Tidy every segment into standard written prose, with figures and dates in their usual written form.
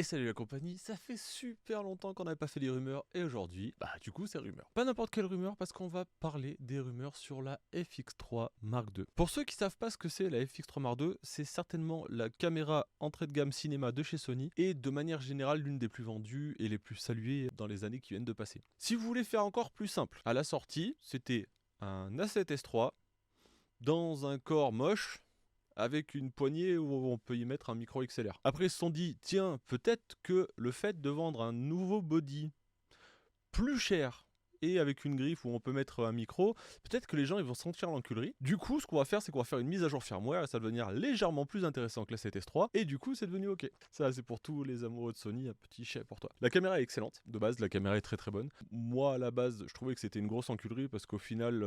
Et salut la compagnie, ça fait super longtemps qu'on n'avait pas fait des rumeurs et aujourd'hui, du coup c'est rumeur. Pas n'importe quelle rumeur parce qu'on va parler des rumeurs sur la FX3 Mark II. Pour ceux qui savent pas ce que c'est la FX3 Mark II, c'est certainement la caméra entrée de gamme cinéma de chez Sony et de manière générale l'une des plus vendues et les plus saluées dans les années qui viennent de passer. Si vous voulez faire encore plus simple, à la sortie, c'était un A7S3 dans un corps moche, avec une poignée où on peut y mettre un micro XLR. Après ils se sont dit, tiens, peut-être que le fait de vendre un nouveau body plus cher et avec une griffe où on peut mettre un micro, peut-être que les gens ils vont sentir l'enculerie. Du coup, ce qu'on va faire, c'est qu'on va faire une mise à jour firmware et ça va devenir légèrement plus intéressant que la 7S3 et du coup, c'est devenu ok. Ça, c'est pour tous les amoureux de Sony, un petit chèque pour toi. La caméra est excellente, de base, la caméra est très très bonne. Moi, à la base, je trouvais que c'était une grosse enculerie parce qu'au final,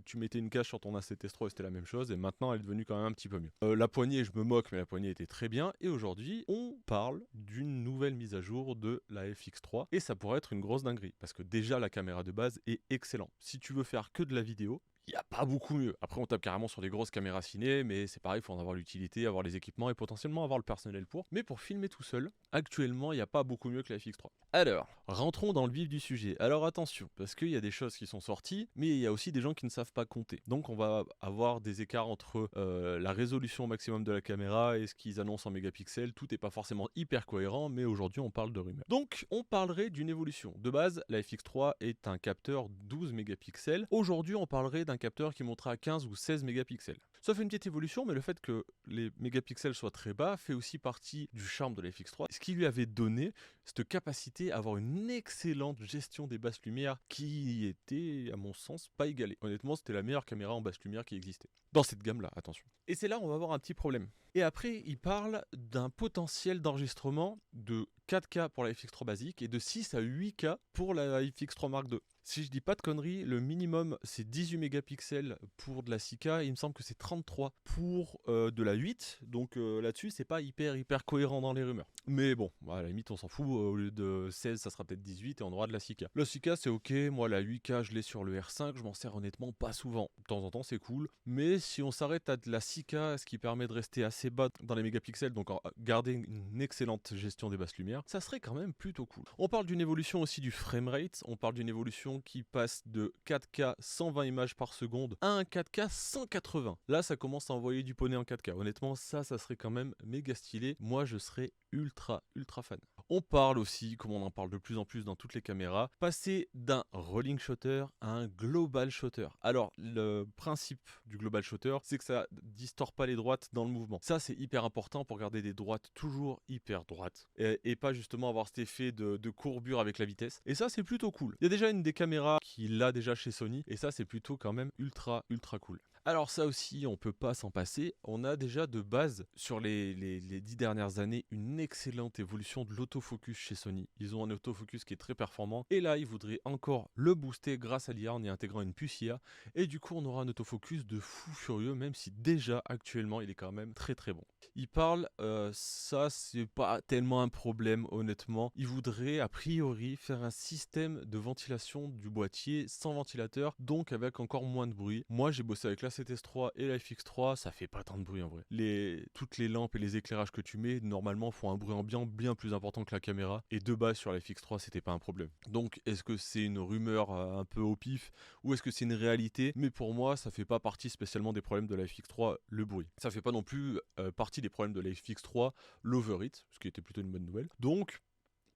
tu mettais une cache sur ton A7S3 et c'était la même chose et maintenant, elle est devenue quand même un petit peu mieux. La poignée, je me moque, mais la poignée était très bien et aujourd'hui, on parle d'une nouvelle mise à jour de la FX3 et ça pourrait être une grosse dinguerie parce que déjà, la caméra de base est excellente. Si tu veux faire que de la vidéo, il n'y a pas beaucoup mieux. Après, on tape carrément sur des grosses caméras ciné, mais c'est pareil, il faut en avoir l'utilité, avoir les équipements et potentiellement avoir le personnel pour. Mais pour filmer tout seul, actuellement, il n'y a pas beaucoup mieux que la FX3. Alors, rentrons dans le vif du sujet. Alors attention, parce qu'il y a des choses qui sont sorties, mais il y a aussi des gens qui ne savent pas compter. Donc on va avoir des écarts entre la résolution maximum de la caméra et ce qu'ils annoncent en mégapixels. Tout n'est pas forcément hyper cohérent, mais aujourd'hui on parle de rumeurs. Donc on parlerait d'une évolution. De base, la FX3 est un capteur 12 mégapixels. Aujourd'hui, on parlerait d'un capteur qui montera à 15 ou 16 mégapixels. Ça fait une petite évolution, mais le fait que les mégapixels soient très bas fait aussi partie du charme de la FX3, ce qui lui avait donné cette capacité à avoir une excellente gestion des basses lumières qui était, à mon sens, pas égalée. Honnêtement, c'était la meilleure caméra en basse lumière qui existait. Dans cette gamme-là, attention. Et c'est là où on va avoir un petit problème. Et après, il parle d'un potentiel d'enregistrement de 4K pour la FX3 basique et de 6 à 8K pour la FX3 Mark II. Si je dis pas de conneries, le minimum c'est 18 mégapixels pour de la 6K et il me semble que c'est 33 pour de la 8. Donc là-dessus, c'est pas hyper cohérent dans les rumeurs. Mais bon, à la limite, on s'en fout. Au lieu de 16, ça sera peut-être 18 et on aura de la 6K. La 6K, c'est ok. Moi, la 8K, je l'ai sur le R5. Je m'en sers honnêtement pas souvent. De temps en temps, c'est cool. Mais si on s'arrête à de la 6K, ce qui permet de rester assez bas dans les mégapixels, donc garder une excellente gestion des basses lumières, ça serait quand même plutôt cool. On parle d'une évolution aussi du framerate. On parle d'une évolution qui passe de 4K 120 images par seconde à un 4K 180. Là, ça commence à envoyer du poney en 4K. Honnêtement, ça serait quand même méga stylé. Moi, je serais ultra fan. On parle aussi, comme on en parle de plus en plus dans toutes les caméras, passer d'un rolling shutter à un global shutter. Alors, le principe du global shutter, c'est que ça distord pas les droites dans le mouvement. Ça, c'est hyper important pour garder des droites toujours hyper droites et pas justement avoir cet effet de courbure avec la vitesse. Et ça, c'est plutôt cool. Il y a déjà une des caméras qui l'a déjà chez Sony et ça, c'est plutôt quand même ultra cool. Alors ça aussi, on peut pas s'en passer. On a déjà de base, sur les 10 dernières années, une excellente évolution de l'autofocus chez Sony. Ils ont un autofocus qui est très performant. Et là, ils voudraient encore le booster grâce à l'IA en y intégrant une puce IA. Et du coup, on aura un autofocus de fou furieux, même si déjà, actuellement, il est quand même très bon. Ils parlent, ça, c'est pas tellement un problème, honnêtement. Ils voudraient, a priori, faire un système de ventilation du boîtier sans ventilateur, donc avec encore moins de bruit. Moi, j'ai bossé avec la 7S3 et la FX3, ça fait pas tant de bruit en vrai. Toutes les lampes et les éclairages que tu mets, normalement, font un bruit ambiant bien plus important que la caméra. Et de base, sur la FX3, c'était pas un problème. Donc, est-ce que c'est une rumeur un peu au pif, ou est-ce que c'est une réalité? Mais pour moi, ça fait pas partie spécialement des problèmes de la FX3, le bruit. Ça fait pas non plus partie des problèmes de la FX3, l'overheat, ce qui était plutôt une bonne nouvelle. Donc,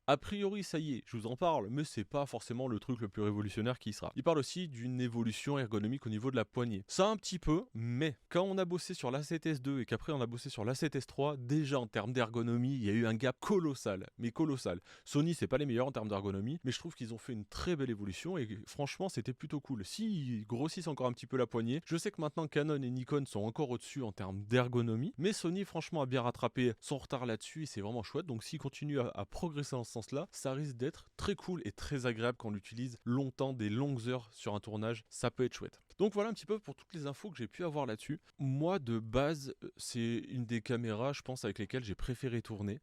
a priori, ça y est, je vous en parle, mais c'est pas forcément le truc le plus révolutionnaire qui y sera. Il parle aussi d'une évolution ergonomique au niveau de la poignée. Ça un petit peu, mais quand on a bossé sur l'A7S2 et qu'après on a bossé sur l'A7S3, déjà en termes d'ergonomie, il y a eu un gap colossal, mais colossal. Sony, c'est pas les meilleurs en termes d'ergonomie, mais je trouve qu'ils ont fait une très belle évolution et franchement, c'était plutôt cool. S'ils grossissent encore un petit peu la poignée, je sais que maintenant Canon et Nikon sont encore au-dessus en termes d'ergonomie, mais Sony, franchement, a bien rattrapé son retard là-dessus et c'est vraiment chouette. Donc s'ils continuent à progresser dans sens-là, ça risque d'être très cool et très agréable quand on l'utilise longtemps, des longues heures sur un tournage, ça peut être chouette. Donc voilà un petit peu pour toutes les infos que j'ai pu avoir là-dessus. Moi de base, c'est une des caméras, je pense, avec lesquelles j'ai préféré tourner.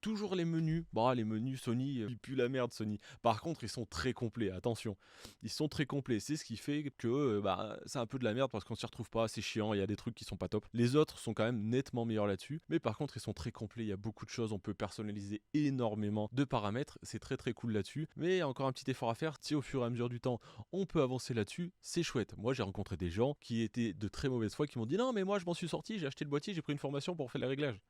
Toujours les menus. Bon, les menus Sony, ils puent la merde Sony. Par contre, ils sont très complets, attention. Ils sont très complets. C'est ce qui fait que c'est un peu de la merde parce qu'on s'y retrouve pas, c'est chiant, il y a des trucs qui sont pas top. Les autres sont quand même nettement meilleurs là-dessus. Mais par contre, ils sont très complets, il y a beaucoup de choses, on peut personnaliser énormément de paramètres. C'est très très cool là-dessus. Mais encore un petit effort à faire. Si au fur et à mesure du temps, on peut avancer là-dessus, c'est chouette. Moi, j'ai rencontré des gens qui étaient de très mauvaise foi, qui m'ont dit non, mais moi je m'en suis sorti, j'ai acheté le boîtier, j'ai pris une formation pour faire les réglages.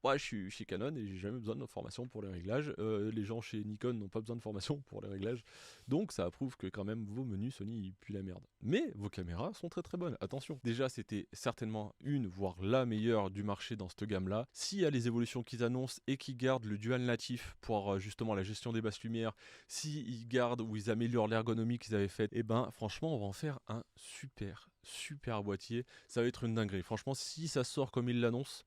Moi, je suis chez Canon et j'ai jamais besoin de formation pour les réglages. Les gens chez Nikon n'ont pas besoin de formation pour les réglages. Donc, ça prouve que quand même vos menus Sony ils puent la merde. Mais vos caméras sont très très bonnes. Attention. Déjà, c'était certainement une, voire la meilleure du marché dans cette gamme-là. S'il y a les évolutions qu'ils annoncent et qu'ils gardent le dual natif pour justement la gestion des basses lumières, s'ils gardent ou ils améliorent l'ergonomie qu'ils avaient faite, et ben franchement, on va en faire un super boîtier. Ça va être une dinguerie. Franchement, si ça sort comme ils l'annoncent,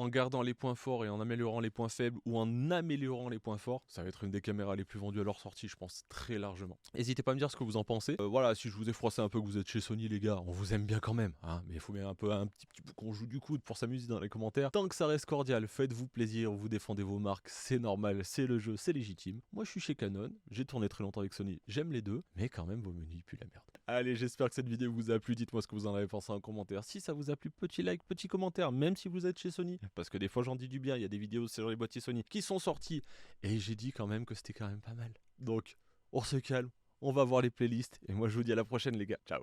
en gardant les points forts et en améliorant les points faibles ou en améliorant les points forts, ça va être une des caméras les plus vendues à leur sortie, je pense, très largement. N'hésitez pas à me dire ce que vous en pensez. Voilà, si je vous ai froissé un peu que vous êtes chez Sony les gars, on vous aime bien quand même, hein, mais il faut bien un petit peu qu'on joue du coude pour s'amuser dans les commentaires. Tant que ça reste cordial, faites-vous plaisir, vous défendez vos marques, c'est normal, c'est le jeu, c'est légitime. Moi je suis chez Canon, j'ai tourné très longtemps avec Sony, j'aime les deux, mais quand même vos menus ils puent la merde. Allez, j'espère que cette vidéo vous a plu, dites-moi ce que vous en avez pensé en commentaire. Si ça vous a plu, petit like, petit commentaire, même si vous êtes chez Sony. Parce que des fois j'en dis du bien, il y a des vidéos sur les boîtiers Sony qui sont sorties. Et j'ai dit quand même que c'était quand même pas mal. Donc, on se calme, on va voir les playlists. Et moi je vous dis à la prochaine les gars, ciao.